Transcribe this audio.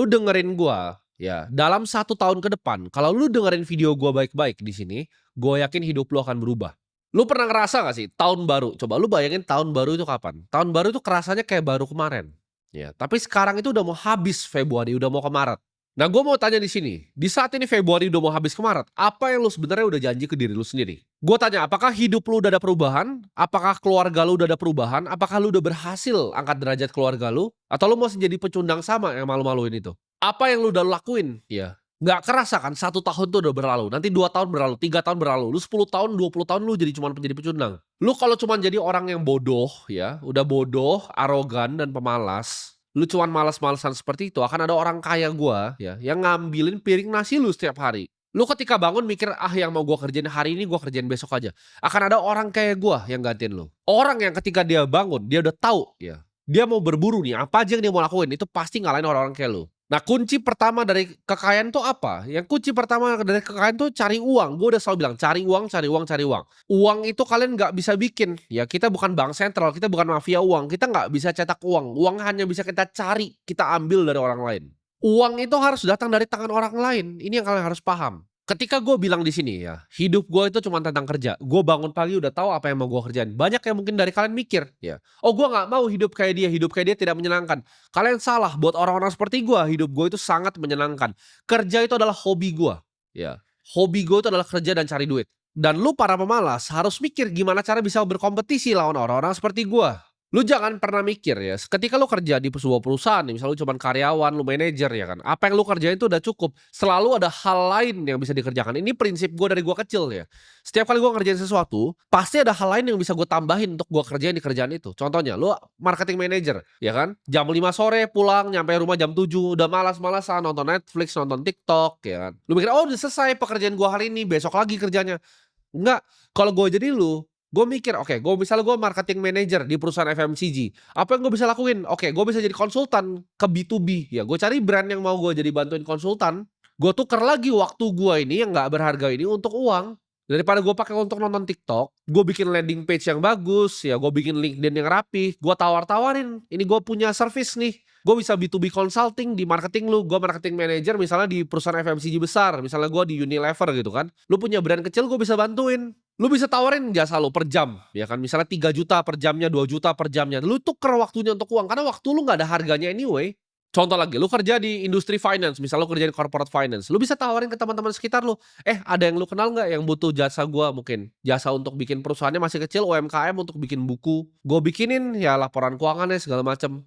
Lu dengerin gua, ya, dalam 1 tahun ke depan, kalau lu dengerin video gua baik-baik di sini, gua yakin hidup lu akan berubah. Lu pernah ngerasa nggak sih tahun baru, coba lu bayangin tahun baru itu kapan? Tahun baru itu kerasanya kayak baru kemarin, ya, tapi sekarang itu udah mau habis Februari, udah mau ke Maret. Nah, gua mau tanya di sini, di saat ini Februari udah mau habis ke Maret, apa yang lu sebenarnya udah janji ke diri lu sendiri? Gua tanya, apakah hidup lu udah ada perubahan? Apakah keluarga lu udah ada perubahan? Apakah lu udah berhasil angkat derajat keluarga lu? Atau lu masih jadi pecundang sama yang malu-maluin itu? Apa yang lu udah lakuin? Ya, nggak kerasa kan 1 tahun tuh udah berlalu, nanti 2 tahun berlalu, 3 tahun berlalu, lu 10 tahun, 20 tahun lu jadi cuman jadi pecundang. Lu kalau cuman jadi orang yang bodoh ya, udah bodoh, arogan, dan pemalas, lu cuman malas-malesan seperti itu, akan ada orang kaya gua ya, yang ngambilin piring nasi lu setiap hari. Lu ketika bangun mikir, "Ah, yang mau gua kerjain hari ini gua kerjain besok aja." Akan ada orang kayak gua yang gantiin lu. Orang yang ketika dia bangun, dia udah tahu ya, dia mau berburu nih, apa aja yang dia mau lakuin, itu pasti ngalahin orang-orang kayak lu. Nah, kunci pertama dari kekayaan tuh apa? Yang kunci pertama dari kekayaan tuh cari uang. Gue udah selalu bilang, cari uang, cari uang, cari uang. Uang itu kalian nggak bisa bikin. Ya, kita bukan bank sentral, kita bukan mafia uang. Kita nggak bisa cetak uang. Uang hanya bisa kita cari, kita ambil dari orang lain. Uang itu harus datang dari tangan orang lain. Ini yang kalian harus paham. Ketika gue bilang di sini ya, hidup gue itu cuma tentang kerja. Gue bangun pagi udah tahu apa yang mau gue kerjain. Banyak yang mungkin dari kalian mikir, ya, oh, gue nggak mau hidup kayak dia tidak menyenangkan. Kalian salah, buat orang-orang seperti gue, hidup gue itu sangat menyenangkan. Kerja itu adalah hobi gue, ya. Hobi gue itu adalah kerja dan cari duit. Dan lu para pemalas harus mikir gimana cara bisa berkompetisi lawan orang-orang seperti gue. Lu jangan pernah mikir ya, ketika lu kerja di sebuah perusahaan nih, misal lu cuman karyawan, lu manajer ya kan, apa yang lu kerjain itu udah cukup. Selalu ada hal lain yang bisa dikerjakan. Ini prinsip gue dari gue kecil ya. Setiap kali gue ngerjain sesuatu, pasti ada hal lain yang bisa gue tambahin untuk gue kerjain di kerjaan itu. Contohnya, lu marketing manager, ya kan? Jam 5 sore pulang, nyampe rumah jam 7, udah malas-malasan nonton Netflix, nonton TikTok, ya kan? Lu mikir, oh, udah selesai pekerjaan gue hari ini, besok lagi kerjanya. Enggak, kalau gue jadi lu, gue mikir, oke, gue marketing manager di perusahaan FMCG. Apa yang gue bisa lakuin? Oke, gue bisa jadi konsultan ke B2B. Ya, gue cari brand yang mau gue jadi bantuin konsultan. Gue tuker lagi waktu gue ini yang nggak berharga ini untuk uang. Daripada gue pakai untuk nonton TikTok, gue bikin landing page yang bagus, ya gue bikin LinkedIn yang rapi, gue tawar-tawarin, ini gue punya service nih. Gue bisa B2B consulting di marketing lu. Gue marketing manager misalnya di perusahaan FMCG besar, misalnya gue di Unilever gitu kan. Lu punya brand kecil, gue bisa bantuin. Lu bisa tawarin jasa lu per jam, ya kan? Misalnya 3 juta per jamnya, 2 juta per jamnya. Lu tuker waktunya untuk uang, karena waktu lu nggak ada harganya anyway. Contoh lagi, lu kerja di industri finance, misal lu kerja di corporate finance, lu bisa tawarin ke teman-teman sekitar lu, ada yang lu kenal nggak yang butuh jasa gua mungkin? Jasa untuk bikin perusahaannya masih kecil, UMKM untuk bikin buku. Gua bikinin ya laporan keuangannya segala macam.